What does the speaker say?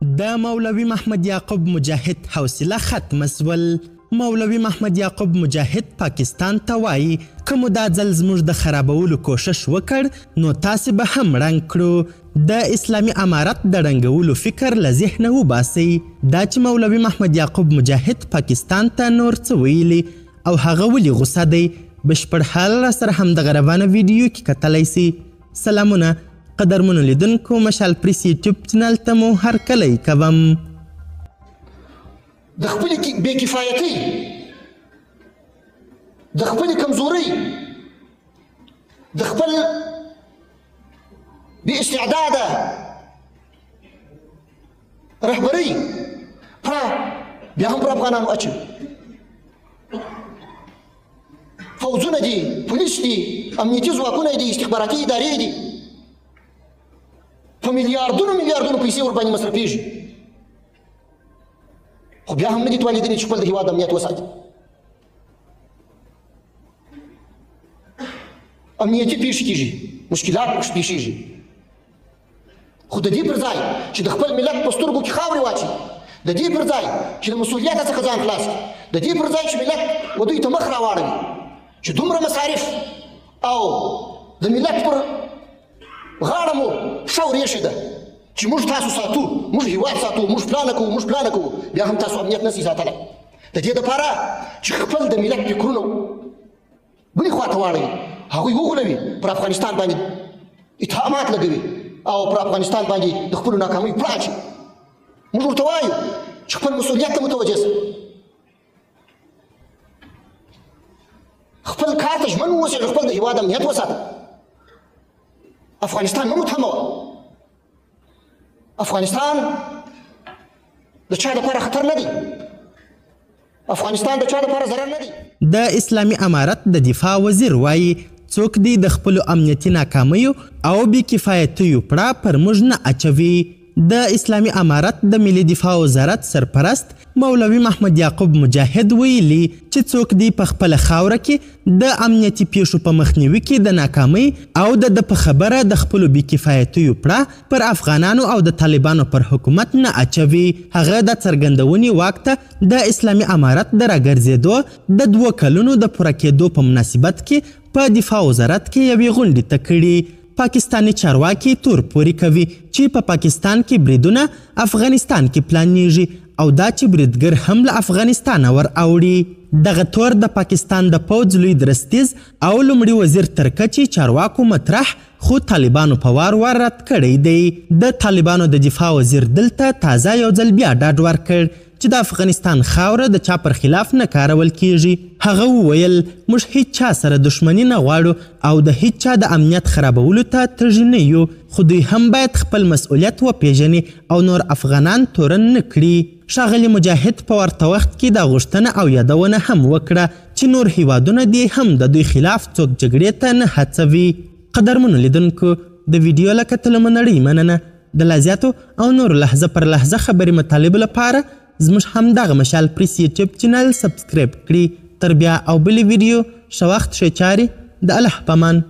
د مولوي محمد یعقوب مجاهد حوصله ختمه سول. مولوي محمد یعقوب مجاهد پاکستان ته وایي که مو دا ځل زموږ د خرابولو کوشش وکړ نو تاسې به هم رنګ کړو. د اسلامي امارت د رنګولو فکر له ذهنه وباسئ. دا چې مولوي محمد یعقوب مجاهد پاکستان ته نور څه ویلي او هغه ولې غوسه دی، بشپړ حال را سره همدغه روانه ویډیو کې کتلی سي. سلامونه قدرمنو لیدونکو، مشال پریس یوټیوب چینل ته مو هرکلی کوم. د خپلې بې کفایتۍ، د خپلې کمزورۍ، د خپل بې استعداده رهبرۍ بیا هم پر افغانانو اچوي. فوزونه دي، پولیس دي، امنیتي ځواکونه دي، استخباراتي ادارې دي، په میلیاردونو پیسې ورباندې مصرفېږي، خو بیا هم نه دي توانېدلي چې خپل د هېواد امنیت وساتي. امنیتي پیښې کېږي، مشکلات پیښېږي، خو د دې پر ځای چې د خپل ملت په سترګو کې خاورې واچي، د دې پر ځای چې د مسؤلیته څخه ځان خلاص کړي، د دې پر ځای چې ملت ودوی ته مخ راواړوي چې دومره مصارف او د ملت پر غاړه مو شور ایښې ده چې موږ تاسو ساتو، موږ هېواد ساتو، موږ پلانه کوو، بیا هم تاسو امنیت نسئ ساتلی. د دې دپاره چې خپل د ملت فکرونه بلې خواته واړوي، هغوی وغولوي، پر افغانستان باندې اتهامات لګوي او پر افغانستان باندې د خپلو ناکامیو پړه اچوي. موږ ورته وایو چې خپل مسؤلیت ته متوجه سئ، خپل کار ته ژمن واوسئ، خپل د هېواد امنیت وساته. افغانستان مه متهموه. افغانستان د چا دپاره خطر نه دی، افغانستان د چا دپاره ضرر نه دی. د اسلامي امارت د دفاع وزیر وایي څوک دی د خپلو امنیتي ناکامیو او بې کفایتیو پړه پر موږ نه اچوي. د اسلامي امارت د ملي دفاع وزارت سرپرست مولوي محمد یعقوب مجاهد ویلي چې څوک دی په خپله خاوره کې د امنیتي پیښو په مخنیوي کې د ناکامۍ او د په خبره د خپلو بې کفایتیو پړه پر افغانانو او د طالبانو پر حکومت نه اچوي. هغه د څرګندونې واک ته د اسلامي امارت د راګرځېدو د 2 کلونو د پوره کېدو په مناسبت کې په دفاع وزارت کې یوې غونډې ته کړي. پاکستانی چارواکي تور پورې کوي چې په پاکستان کې بریدونه افغانستان کې پلانیږي او دا چې بریدګر هم له افغانستانه ور اوړي. دغه تور د پاکستان د پوځ لوی درستیز او لومړي وزیر تر کچې چارواکو مطرح، خو طالبانو په وار رد کړی دی. د طالبانو د دفاع وزیر دلته تازه یو ځل بیا ډاډ ورکړ چې د افغانستان خاوره د چا پر خلاف نه کارول کیږي. هغه وویل موږ هیڅ چا سره دښمني نه غواړو او د هیڅ چا د امنیت خرابولو ته تږي نه یو، خو دوی هم باید خپل مسؤلیت وپیژني او نور افغانان تورن نه کړي. ښاغلي مجاهد په ورته وخت کې دا غوښتنه او یادونه هم وکړه چې نور هیوادونه دې هم د دوی خلاف څوک جګړې ته نه هڅوي. قدرمنو لیدونکو، د ویډیو له کتلو مو نړۍ مننه. د لا زیاتو او نورو لحظه پر لحظه خبري مطالبو لپاره زموږ همدغه مشال پریس یوټیوب چینل سبسکرایب کړي. تر بیا او بلې ویډیو ښه وخت ښې چارې، د الله په امان.